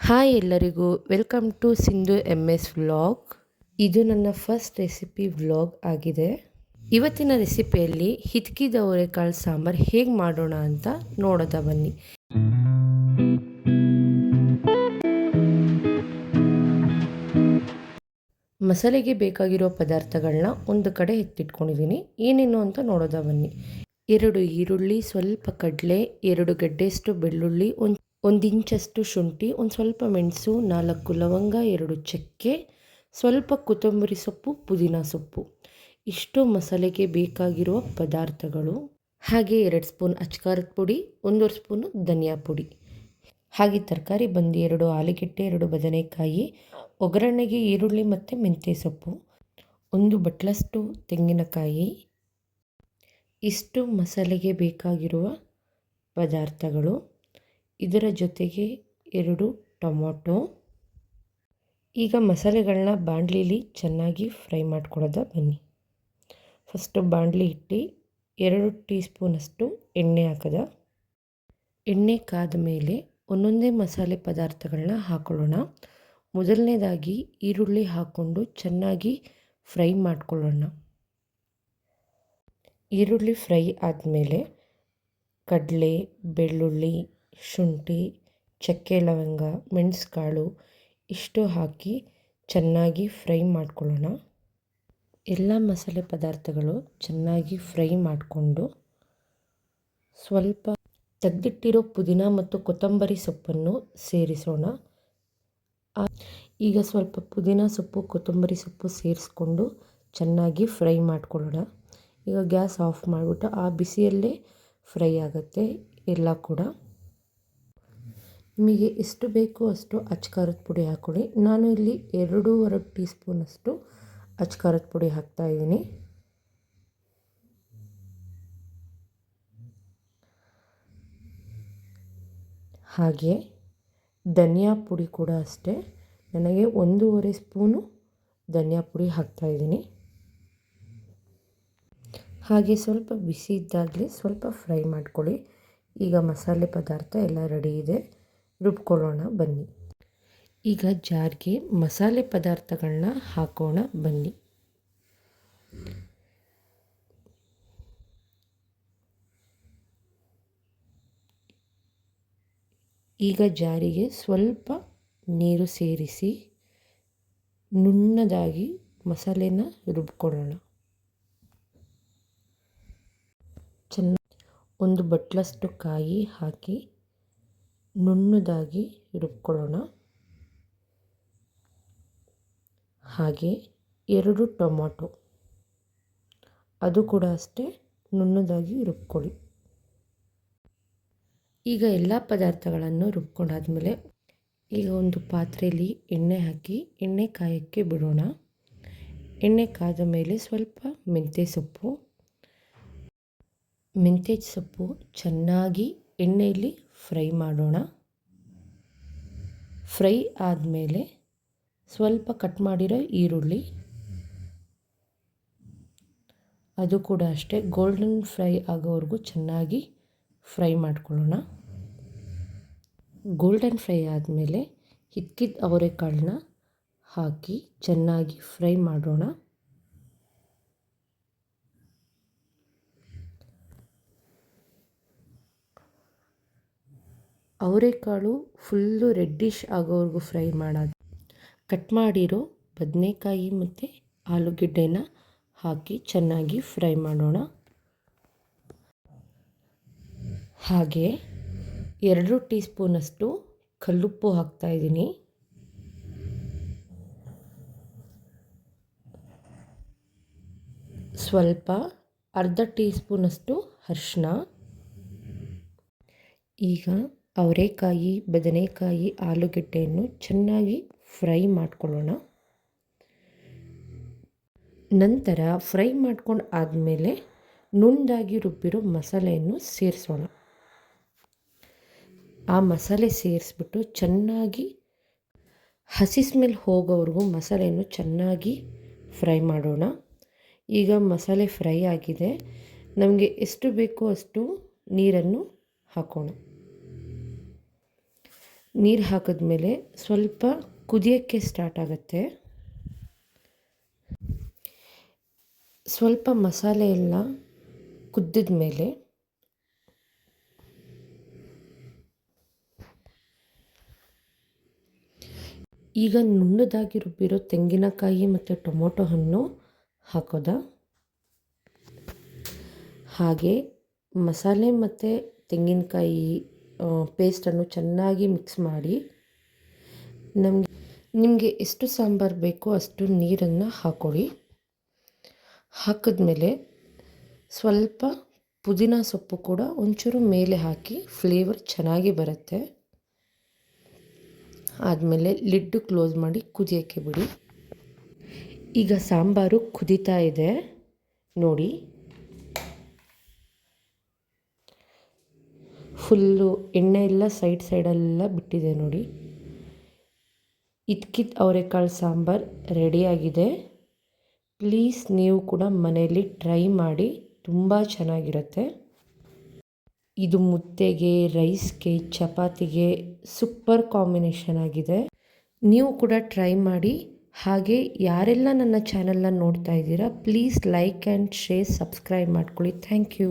Hi ಎಲ್ಲರಿಗೂ welcome to Sindhu MS vlog. ಇದು ನನ್ನ ಫಸ್ಟ್ ರೆಸಿಪಿ ವ್ಲಾಗ್ ಆಗಿದೆ. ಇವತ್ತಿನ ರೆಸಿಪಿಯಲ್ಲಿ ಹಿತ್ಕಿದ ಅವರೆಕಾಳು ಸಾಂಬಾರು ಹೇಗೆ ಮಾಡೋಣ ಅಂತ ನೋಡೋದ ಬನ್ನಿ. ಮಸಾಲೆಗೆ ಬೇಕಾಗಿರೋ ಪದಾರ್ಥಗಳನ್ನ ಒಂದು ಕಡೆ ಎತ್ತಿಟ್ಕೊಂಡಿದ್ದೀನಿ. ಏನೇನು ಅಂತ ನೋಡೋದ ಬನ್ನಿ. 2 ಈರುಳ್ಳಿ, ಸ್ವಲ್ಪ ಕಡಲೆ, 2 ಗಡ್ಡೆಯಷ್ಟು ಬೆಳ್ಳುಳ್ಳಿ, ಒಂದು ಇಂಚಷ್ಟು ಶುಂಠಿ, ಒಂದು ಸ್ವಲ್ಪ ಮೆಣಸು, 4 ಲವಂಗ, 2 ಚಕ್ಕೆ, ಸ್ವಲ್ಪ ಕೊತ್ತಂಬರಿ ಸೊಪ್ಪು, ಪುದೀನ ಸೊಪ್ಪು. ಇಷ್ಟು ಮಸಾಲೆಗೆ ಬೇಕಾಗಿರುವ ಪದಾರ್ಥಗಳು. ಹಾಗೆ 2 ಸ್ಪೂನ್ ಅಚ್ಕಾರದ ಪುಡಿ, 1 ಸ್ಪೂನು ಧನಿಯಾ ಪುಡಿ. ಹಾಗೆ ತರಕಾರಿ ಬಂದು 2 ಆಲೂಗೆಡ್ಡೆ, 2 ಬದನೆಕಾಯಿ, ಒಗ್ಗರಣೆಗೆ ಈರುಳ್ಳಿ ಮತ್ತು ಮೆಂತ್ಯ ಸೊಪ್ಪು, 1 ಬಟ್ಲಷ್ಟು ತೆಂಗಿನಕಾಯಿ. ಇಷ್ಟು ಮಸಾಲೆಗೆ ಬೇಕಾಗಿರುವ ಪದಾರ್ಥಗಳು. ಇದರ ಜೊತೆಗೆ 2 ಟೊಮೊಟೊ. ಈಗ ಮಸಾಲೆಗಳನ್ನ ಬಾಣಲಿಲಿ ಚೆನ್ನಾಗಿ ಫ್ರೈ ಮಾಡ್ಕೊಳ್ಳೋದ ಬನ್ನಿ. ಫಸ್ಟು ಬಾಣಲಿ ಇಟ್ಟು 2 ಟೀ ಸ್ಪೂನಷ್ಟು ಎಣ್ಣೆ ಹಾಕದ. ಎಣ್ಣೆ ಕಾದ ಮೇಲೆ ಒಂದೊಂದೇ ಮಸಾಲೆ ಪದಾರ್ಥಗಳನ್ನ ಹಾಕೊಳ್ಳೋಣ. ಮೊದಲನೇದಾಗಿ ಈರುಳ್ಳಿ ಹಾಕ್ಕೊಂಡು ಚೆನ್ನಾಗಿ ಫ್ರೈ ಮಾಡ್ಕೊಳ್ಳೋಣ. ಈರುಳ್ಳಿ ಫ್ರೈ ಆದಮೇಲೆ ಕಡಲೆ, ಬೆಳ್ಳುಳ್ಳಿ, ಶುಂಠಿ, ಚಕ್ಕೆ, ಲವಂಗ, ಮೆಣಸುಕಾಳು ಇಷ್ಟು ಹಾಕಿ ಚೆನ್ನಾಗಿ ಫ್ರೈ ಮಾಡ್ಕೊಳ್ಳೋಣ. ಎಲ್ಲ ಮಸಾಲೆ ಪದಾರ್ಥಗಳು ಚೆನ್ನಾಗಿ ಫ್ರೈ ಮಾಡಿಕೊಂಡು ಸ್ವಲ್ಪ ತೆಗೆದಿಟ್ಟಿರೋ ಪುದೀನ ಮತ್ತು ಕೊತ್ತಂಬರಿ ಸೊಪ್ಪನ್ನು ಸೇರಿಸೋಣ. ಈಗ ಸ್ವಲ್ಪ ಪುದೀನ ಸೊಪ್ಪು, ಕೊತ್ತಂಬರಿ ಸೊಪ್ಪು ಸೇರಿಸ್ಕೊಂಡು ಚೆನ್ನಾಗಿ ಫ್ರೈ ಮಾಡ್ಕೊಳ್ಳೋಣ. ಈಗ ಗ್ಯಾಸ್ ಆಫ್ ಮಾಡಿಬಿಟ್ಟು ಆ ಬಿಸಿಯಲ್ಲೇ ಫ್ರೈ ಆಗುತ್ತೆ ಎಲ್ಲ ಕೂಡ. ನಿಮಗೆ ಎಷ್ಟು ಬೇಕೋ ಅಷ್ಟು ಅಚ್ಕಾರದ ಪುಡಿ ಹಾಕ್ಕೊಳ್ಳಿ. ನಾನು ಇಲ್ಲಿ 2.5 ಟೀ ಸ್ಪೂನಷ್ಟು ಅಚ್ಕಾರದ ಪುಡಿ ಹಾಕ್ತಾಯಿದ್ದೀನಿ. ಹಾಗೆ ಧನಿಯಾ ಪುಡಿ ಕೂಡ ಅಷ್ಟೇ, ನನಗೆ 1.5 ಸ್ಪೂನು ಧನಿಯಾ ಪುಡಿ ಹಾಕ್ತಾಯಿದ್ದೀನಿ. ಹಾಗೆ ಸ್ವಲ್ಪ ಬಿಸಿ ಇದ್ದಾಗಲೇ ಸ್ವಲ್ಪ ಫ್ರೈ ಮಾಡ್ಕೊಳ್ಳಿ. ಈಗ ಮಸಾಲೆ ಪದಾರ್ಥ ಎಲ್ಲ ರೆಡಿ ಇದೆ, ರುಬ್ಕೊಳ್ಳೋಣ ಬನ್ನಿ. ಈಗ ಜಾರ್ಗೆ ಮಸಾಲೆ ಪದಾರ್ಥಗಳನ್ನ ಹಾಕೋಣ ಬನ್ನಿ. ಈಗ ಜಾರಿಗೆ ಸ್ವಲ್ಪ ನೀರು ಸೇರಿಸಿ ನುಣ್ಣದಾಗಿ ಮಸಾಲೆನ ರುಬ್ಕೊಳ್ಳೋಣ. ಒಂದು ಬಟ್ಲಷ್ಟು ಕಾಯಿ ಹಾಕಿ ನುಣ್ಣದಾಗಿ ರುಬ್ಕೊಳ್ಳೋಣ. ಹಾಗೆ 2 ಟೊಮೊಟೊ, ಅದು ಕೂಡ ಅಷ್ಟೇ ನುಣ್ಣದಾಗಿ ರುಬ್ಕೊಳ್ಳಿ. ಈಗ ಎಲ್ಲ ಪದಾರ್ಥಗಳನ್ನು ರುಬ್ಕೊಂಡಾದ್ಮೇಲೆ ಈಗ ಒಂದು ಪಾತ್ರೆಯಲ್ಲಿ ಎಣ್ಣೆ ಹಾಕಿ ಎಣ್ಣೆ ಕಾಯೋಕ್ಕೆ ಬಿಡೋಣ. ಎಣ್ಣೆ ಕಾದ ಮೇಲೆ ಸ್ವಲ್ಪ ಮೆಂತ್ಯ ಸೊಪ್ಪು ಚೆನ್ನಾಗಿ ಎಣ್ಣೆಯಲ್ಲಿ ಫ್ರೈ ಮಾಡೋಣ. ಫ್ರೈ ಆದಮೇಲೆ ಸ್ವಲ್ಪ ಕಟ್ ಮಾಡಿರೋ ಈರುಳ್ಳಿ, ಅದು ಕೂಡ ಅಷ್ಟೇ ಗೋಲ್ಡನ್ ಫ್ರೈ ಆಗೋವರೆಗೂ ಚೆನ್ನಾಗಿ ಫ್ರೈ ಮಾಡ್ಕೊಳ್ಳೋಣ. ಗೋಲ್ಡನ್ ಫ್ರೈ ಆದಮೇಲೆ ಹಿಚ್ಕಿದ ಅವರೆಕಾಳನ್ನ ಹಾಕಿ ಚೆನ್ನಾಗಿ ಫ್ರೈ ಮಾಡೋಣ. ಅವರೆಕಾಳು ಫುಲ್ಲು ರೆಡ್ಡಿಶ್ ಆಗೋವರೆಗೂ ಫ್ರೈ ಮಾಡೋದು. ಕಟ್ ಮಾಡಿರೋ ಬದನೆಕಾಯಿ ಮತ್ತು ಆಲೂಗೆಡ್ಡೆನ ಹಾಕಿ ಚೆನ್ನಾಗಿ ಫ್ರೈ ಮಾಡೋಣ. ಹಾಗೆ 2 ಟೀ ಸ್ಪೂನಷ್ಟು ಕಲ್ಲುಪ್ಪು ಹಾಕ್ತಾಯಿದ್ದೀನಿ. ಸ್ವಲ್ಪ ಅರ್ಧ ಟೀ ಸ್ಪೂನಷ್ಟು ಅರಿಶಿನ. ಈಗ ಅವರೆಕಾಯಿ, ಬದನೆಕಾಯಿ, ಆಲೂಗೆಡ್ಡೆಯನ್ನು ಚೆನ್ನಾಗಿ ಫ್ರೈ ಮಾಡ್ಕೊಳ್ಳೋಣ. ನಂತರ ಫ್ರೈ ಮಾಡ್ಕೊಂಡು ಆದಮೇಲೆ ನುಣ್ಣದಾಗಿ ರುಬ್ಬಿರೋ ಮಸಾಲೆಯನ್ನು ಸೇರಿಸೋಣ. ಆ ಮಸಾಲೆ ಸೇರಿಸ್ಬಿಟ್ಟು ಚೆನ್ನಾಗಿ ಹಸಿ ಸ್ಮೆಲ್ ಹೋಗೋವರೆಗೂ ಮಸಾಲೆಯನ್ನು ಚೆನ್ನಾಗಿ ಫ್ರೈ ಮಾಡೋಣ. ಈಗ ಮಸಾಲೆ ಫ್ರೈ ಆಗಿದೆ. ನಮಗೆ ಎಷ್ಟು ಬೇಕೋ ಅಷ್ಟು ನೀರನ್ನು ಹಾಕೋಣ. ನೀರು ಹಾಕಿದ್ಮೇಲೆ ಸ್ವಲ್ಪ ಕುದಿಯೋಕ್ಕೆ ಸ್ಟಾರ್ಟ್ ಆಗುತ್ತೆ. ಸ್ವಲ್ಪ ಮಸಾಲೆ ಎಲ್ಲ ಕುದ್ದಿದ ಮೇಲೆ ಈಗ ನುಣ್ಣದಾಗಿ ರುಬ್ಬಿರೋ ತೆಂಗಿನಕಾಯಿ ಮತ್ತು ಟೊಮೊಟೊ ಹಣ್ಣು ಹಾಕೋದ. ಹಾಗೆ ಮಸಾಲೆ ಮತ್ತು ತೆಂಗಿನಕಾಯಿ ಪೇಸ್ಟನ್ನು ಚೆನ್ನಾಗಿ ಮಿಕ್ಸ್ ಮಾಡಿ ನಿಮಗೆ ಎಷ್ಟು ಸಾಂಬಾರು ಬೇಕೋ ಅಷ್ಟು ನೀರನ್ನು ಹಾಕ್ಕೊಳ್ಳಿ. ಹಾಕಿದ್ಮೇಲೆ ಸ್ವಲ್ಪ ಪುದೀನ ಸೊಪ್ಪು ಕೂಡ ಒಂಚೂರು ಮೇಲೆ ಹಾಕಿ ಫ್ಲೇವರ್ ಚೆನ್ನಾಗಿ ಬರುತ್ತೆ. ಆದಮೇಲೆ ಲಿಡ್ಡು ಕ್ಲೋಸ್ ಮಾಡಿ ಕುದಿಯೋಕ್ಕೆ ಬಿಡಿ. ಈಗ ಸಾಂಬಾರು ಕುದೀತಾ ಇದೆ ನೋಡಿ. ಫುಲ್ಲು ಎಣ್ಣೆ ಎಲ್ಲ ಸೈಡೆಲ್ಲ ಬಿಟ್ಟಿದೆ ನೋಡಿ. ಇದ್ಕಿದ ಅವರೆಕಾಳು ಸಾಂಬಾರು ರೆಡಿಯಾಗಿದೆ. ಪ್ಲೀಸ್ ನೀವು ಕೂಡ ಮನೆಯಲ್ಲಿ ಟ್ರೈ ಮಾಡಿ, ತುಂಬ ಚೆನ್ನಾಗಿರುತ್ತೆ. ಇದು ಮುದ್ದೆಗೆ, ರೈಸ್ಗೆ, ಚಪಾತಿಗೆ ಸೂಪರ್ ಕಾಂಬಿನೇಷನ್ ಆಗಿದೆ. ನೀವು ಕೂಡ ಟ್ರೈ ಮಾಡಿ. ಹಾಗೆ ಯಾರೆಲ್ಲ ನನ್ನ ಚಾನಲ್ನ ನೋಡ್ತಾ ಇದ್ದೀರಾ please like and share, subscribe ಮಾಡ್ಕೊಳ್ಳಿ. Thank you.